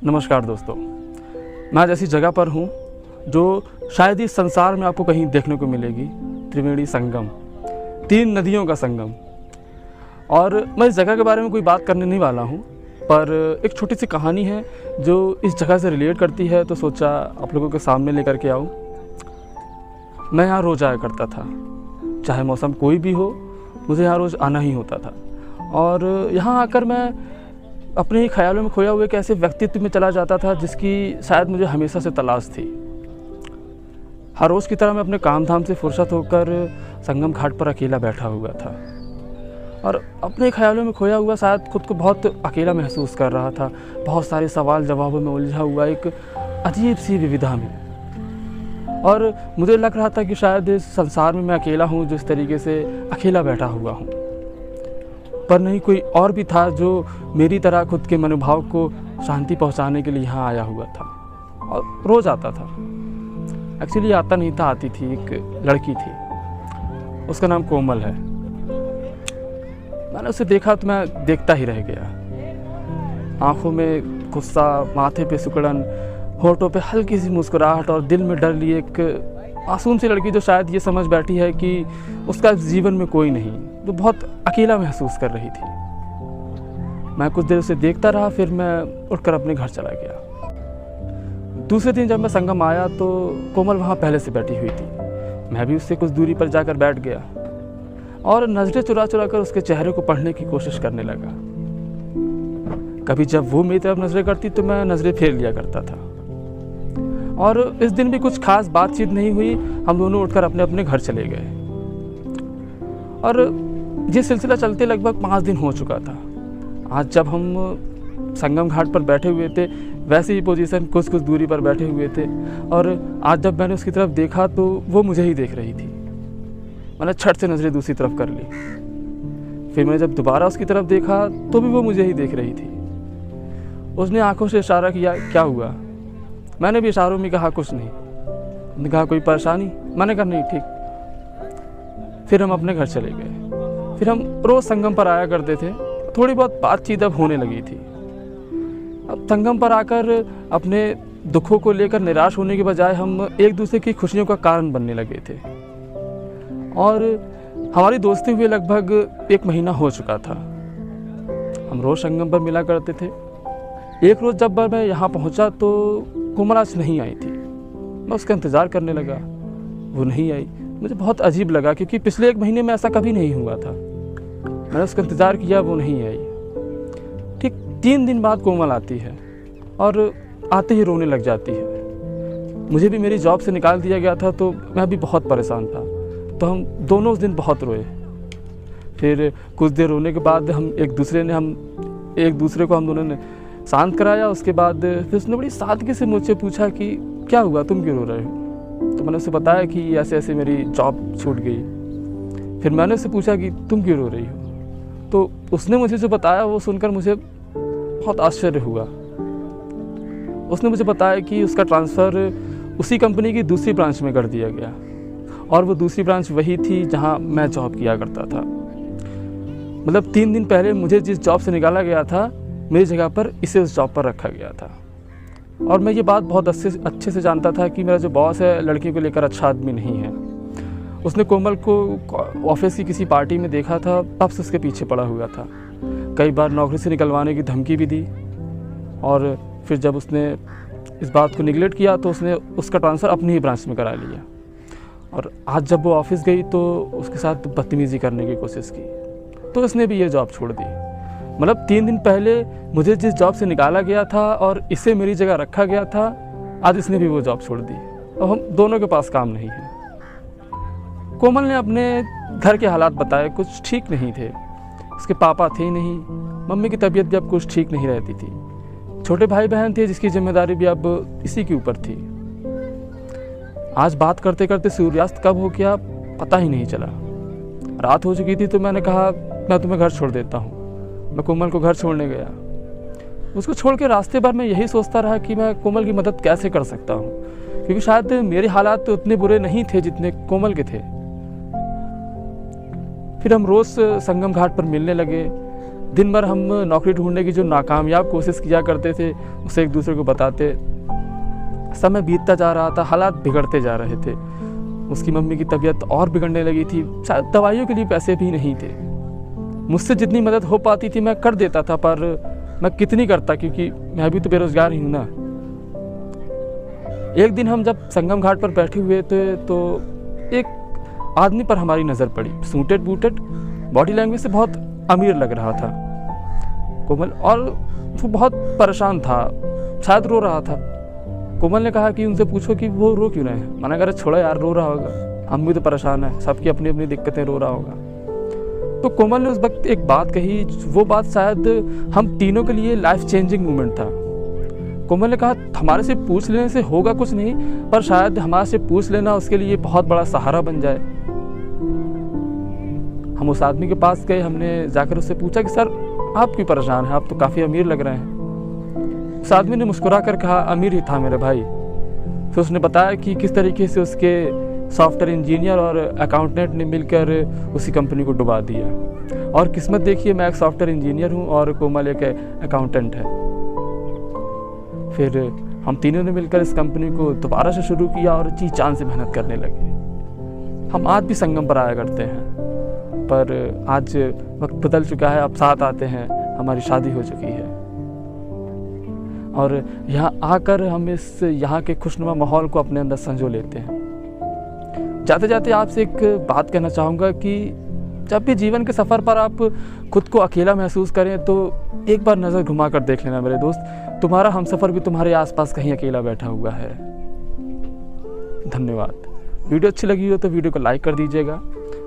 नमस्कार दोस्तों, मैं आज ऐसी जगह पर हूँ जो शायद इस संसार में आपको कहीं देखने को मिलेगी। त्रिवेणी संगम, 3 नदियों का संगम। और मैं इस जगह के बारे में कोई बात करने नहीं वाला हूँ, पर एक छोटी सी कहानी है जो इस जगह से रिलेट करती है, तो सोचा आप लोगों के सामने लेकर के आऊँ। मैं यहाँ रोज़ आया करता था, चाहे मौसम कोई भी हो, मुझे यहाँ रोज़ आना ही होता था। और यहाँ आकर मैं अपने ही ख्यालों में खोया हुए एक ऐसे व्यक्तित्व में चला जाता था जिसकी शायद मुझे हमेशा से तलाश थी। हर रोज़ की तरह मैं अपने काम धाम से फुर्सत होकर संगम घाट पर अकेला बैठा हुआ था और अपने ख्यालों में खोया हुआ शायद खुद को बहुत अकेला महसूस कर रहा था। बहुत सारे सवाल जवाबों में उलझा हुआ एक अजीब सी विविधा में। और मुझे लग रहा था कि शायद इस संसार में मैं अकेला हूँ, जिस तरीके से अकेला बैठा हुआ हूँ। पर नहीं, कोई और भी था जो मेरी तरह खुद के मनोभाव को शांति पहुंचाने के लिए यहाँ आया हुआ था और रोज़ आता था। एक्चुअली आता नहीं था, आती थी एक लड़की थी, उसका नाम कोमल है। मैंने उसे देखा तो मैं देखता ही रह गया। आंखों में गुस्सा, माथे पे सिकुड़न, होठों पे हल्की सी मुस्कुराहट और दिल में डर लिए एक मासूम सी लड़की जो शायद ये समझ बैठी है कि उसका जीवन में कोई नहीं, जो बहुत अकेला महसूस कर रही थी। मैं कुछ देर उसे देखता रहा, फिर मैं उठकर अपने घर चला गया। दूसरे दिन जब मैं संगम आया तो कोमल वहाँ पहले से बैठी हुई थी। मैं भी उससे कुछ दूरी पर जाकर बैठ गया और नजरें चुरा चुरा कर उसके चेहरे को पढ़ने की कोशिश करने लगा। कभी जब वो मेरी तरफ नजरें करती तो मैं नजरें फेर लिया करता था। और इस दिन भी कुछ खास बातचीत नहीं हुई, हम दोनों उठकर अपने अपने घर चले गए। और ये सिलसिला चलते लगभग 5 दिन हो चुका था। आज जब हम संगम घाट पर बैठे हुए थे, वैसे ही पोजीशन कुछ दूरी पर बैठे हुए थे। और आज जब मैंने उसकी तरफ देखा तो वो मुझे ही देख रही थी। मैंने छट से नज़रें दूसरी तरफ कर ली। फिर मैंने जब दोबारा उसकी तरफ देखा तो भी वो मुझे ही देख रही थी। उसने आंखों से इशारा किया, क्या हुआ? मैंने भी इशारों में कहा कुछ नहीं। उसने कहा कोई परेशानी? मैंने कहा नहीं, ठीक। फिर हम अपने घर चले गए। फिर हम रोज़ संगम पर आया करते थे। थोड़ी बहुत बातचीत अब होने लगी थी। अब संगम पर आकर अपने दुखों को लेकर निराश होने के बजाय हम एक दूसरे की खुशियों का कारण बनने लगे थे। और हमारी दोस्ती हुए लगभग 1 महीना हो चुका था। हम रोज़ संगम पर मिला करते थे। एक रोज़ जब मैं यहाँ पहुँचा तो कोमल आज नहीं आई थी। मैं उसका इंतज़ार करने लगा, वो नहीं आई। मुझे बहुत अजीब लगा क्योंकि पिछले 1 महीने में ऐसा कभी नहीं हुआ था। मैंने उसका इंतज़ार किया, वो नहीं आई। ठीक 3 दिन बाद कोमल आती है और आते ही रोने लग जाती है। मुझे भी मेरी जॉब से निकाल दिया गया था तो मैं भी बहुत परेशान था, तो हम दोनों उस दिन बहुत रोए। फिर कुछ देर रोने के बाद हम एक दूसरे को हम दोनों ने शांत कराया। उसके बाद फिर उसने बड़ी सादगी से मुझसे पूछा कि क्या हुआ, तुम क्यों रो रहे हो? तो मैंने उसे बताया कि ऐसे ऐसे मेरी जॉब छूट गई। फिर मैंने उससे पूछा कि तुम क्यों रो रही हो? तो उसने मुझे जो बताया वो सुनकर मुझे बहुत आश्चर्य हुआ। उसने मुझे बताया कि उसका ट्रांसफ़र उसी कंपनी की दूसरी ब्रांच में कर दिया गया और वो दूसरी ब्रांच वही थी जहाँ मैं जॉब किया करता था। मतलब 3 दिन पहले मुझे जिस जॉब से निकाला गया था, मेरी जगह पर इसे उस जॉब पर रखा गया था। और मैं ये बात बहुत अच्छे से जानता था कि मेरा जो बॉस है लड़की को लेकर अच्छा आदमी नहीं है। उसने कोमल को ऑफिस की किसी पार्टी में देखा था, तब से उसके पीछे पड़ा हुआ था। कई बार नौकरी से निकलवाने की धमकी भी दी। और फिर जब उसने इस बात को निगलेक्ट किया तो उसने उसका ट्रांसफ़र अपनी ही ब्रांच में करा लिया। और आज जब वो ऑफिस गई तो उसके साथ बदतमीज़ी करने की कोशिश की, तो उसने भी ये जॉब छोड़ दी। मतलब 3 दिन पहले मुझे जिस जॉब से निकाला गया था और इसे मेरी जगह रखा गया था, आज इसने भी वो जॉब छोड़ दी। अब हम दोनों के पास काम नहीं है। कोमल ने अपने घर के हालात बताए, कुछ ठीक नहीं थे। उसके पापा थे नहीं, मम्मी की तबीयत भी अब कुछ ठीक नहीं रहती थी। छोटे भाई बहन थे जिसकी जिम्मेदारी भी अब इसी के ऊपर थी। आज बात करते करते सूर्यास्त कब हो गया पता ही नहीं चला। रात हो चुकी थी तो मैंने कहा मैं तुम्हें घर छोड़ देता हूँ। मैं कोमल को घर छोड़ने गया। उसको छोड़ के रास्ते भर मैं यही सोचता रहा कि मैं कोमल की मदद कैसे कर सकता हूँ, क्योंकि शायद मेरे हालात तो उतने बुरे नहीं थे जितने कोमल के थे। फिर हम रोज़ संगम घाट पर मिलने लगे। दिन भर हम नौकरी ढूंढने की जो नाकामयाब कोशिश किया करते थे उसे एक दूसरे को बताते। समय बीतता जा रहा था, हालात बिगड़ते जा रहे थे। उसकी मम्मी की तबीयत और बिगड़ने लगी थी, शायद दवाइयों के लिए पैसे भी नहीं थे। मुझसे जितनी मदद हो पाती थी मैं कर देता था, पर मैं कितनी करता, क्योंकि मैं भी तो बेरोजगार ही हूँ ना। एक दिन हम जब संगम घाट पर बैठे हुए थे तो एक आदमी पर हमारी नज़र पड़ी। सूटेड बूटेड, बॉडी लैंग्वेज से बहुत अमीर लग रहा था कोमल, और वो बहुत परेशान था, शायद रो रहा था। कोमल ने कहा कि उनसे पूछो कि वो रो क्यों रहे हैं। मैंने कहा छोड़ो यार, रो रहा होगा, हम भी तो परेशान हैं, सबकी अपनी अपनी दिक्कतें, रो रहा होगा। तो कोमल ने उस वक्त एक बात कही, वो बात शायद हम तीनों के लिए लाइफ चेंजिंग मोमेंट था। कोमल ने कहा हमारे से पूछ लेने से होगा कुछ नहीं, पर शायद हमारे से पूछ लेना उसके लिए बहुत बड़ा सहारा बन जाए। हम उस आदमी के पास गए, हमने जाकर उससे पूछा कि सर आप क्यों परेशान हैं, आप तो काफ़ी अमीर लग रहे हैं। उस आदमी ने मुस्कुरा कर कहा अमीर ही था मेरे भाई। फिर उसने बताया कि किस तरीके से उसके सॉफ्टवेयर इंजीनियर और अकाउंटेंट ने मिलकर उसी कंपनी को डुबा दिया। और किस्मत देखिए, मैं एक सॉफ्टवेयर इंजीनियर हूँ और कोमल एक अकाउंटेंट है। फिर हम तीनों ने मिलकर इस कंपनी को दोबारा से शुरू किया और जी जान से मेहनत करने लगे। हम आज भी संगम पर आया करते हैं, पर आज वक्त बदल चुका है, अब साथ आते हैं, हमारी शादी हो चुकी है। और यहाँ आकर हम इस यहाँ के खुशनुमा माहौल को अपने अंदर संजो लेते हैं। जाते जाते आपसे एक बात कहना चाहूँगा कि जब भी जीवन के सफ़र पर आप खुद को अकेला महसूस करें तो एक बार नज़र घुमा कर देख लेना मेरे दोस्त, तुम्हारा हमसफ़र भी तुम्हारे आसपास कहीं अकेला बैठा हुआ है। धन्यवाद। वीडियो अच्छी लगी हो तो वीडियो को लाइक कर दीजिएगा,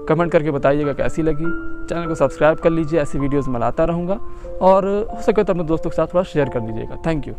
कमेंट करके बताइएगा कैसी लगी। चैनल को सब्सक्राइब कर लीजिए, ऐसी वीडियोस मैं लाता रहूँगा, और हो सके तो अपने दोस्तों के साथ थोड़ा शेयर कर दीजिएगा। Thank you.